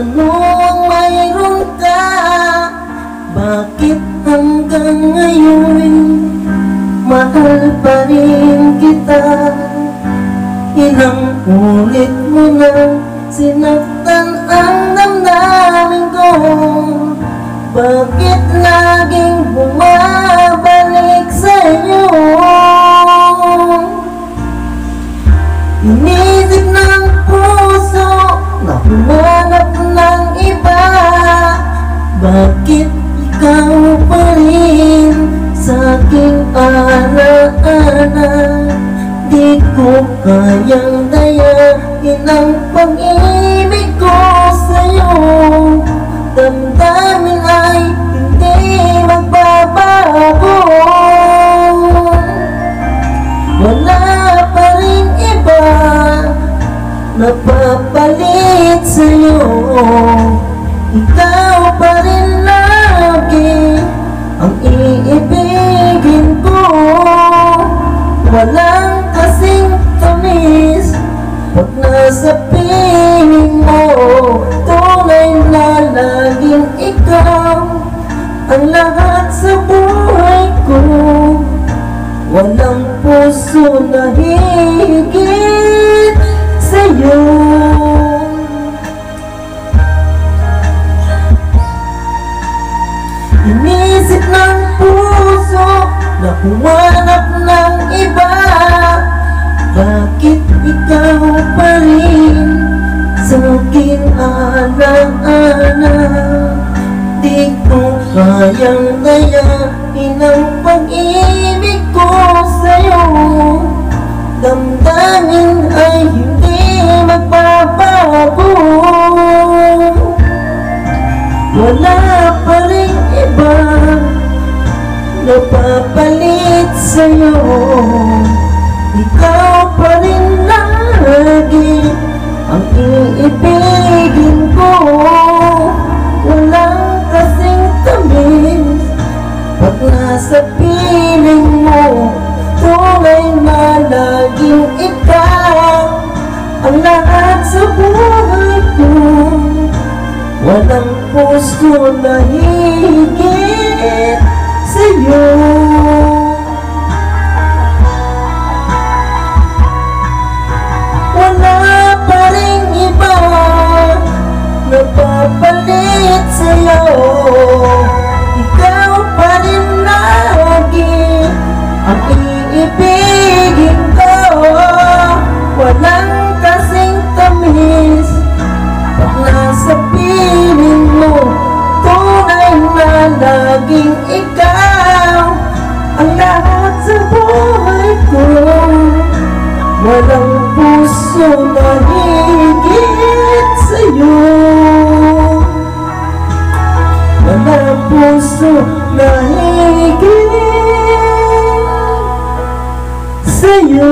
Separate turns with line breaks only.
ano ang mayroon ka? Bakit hanggang ngayon mahal pa rin kita? Ilang ulit mo na sinaktan ang damdamin ko. Bakit laging bumabalik sa'yo? Inisip ng puso na humanap ng iba. Bakit ikaw pa rin sa aking alaala? Di ko kayang dayain ang pag-ibig ko sa'yo. Damdamin ay hindi magbabago. Wala pa rin iba napapalit sa'yo. Ikaw pa rin lagi ang iibigin ko. Walang kasing tamis pag nasa piling mo. Tunay na laging ikaw ang lahat sa buhay ko. Walang puso na higit sa'yo. Inisip ng puso na humanap ng iba. Bakit ikaw pa rin sa akin alaala? Di ko kayang dayain ang pag-ibig ko sa'yo. Damdamin ay hindi magbabago. Wala pa rin iba napapalit sa'yo. Ikaw pa rin lagi ang iibigin ko. Walang kasing tamis pag nasa piling mo. Tunay na laging ikaw ang lahat sa buhay ko. Walang puso na higit sa'yo. Wala pa rin iba napapalit sa'yo. Ikaw pa rin lagi ang iibigin ko. Walang kasing tamis pag nasa piling mo. Tunay na laging ikaw ang lahat sa buhay ko. Walang puso na higit sa'yo. Walang puso na higit sa'yo.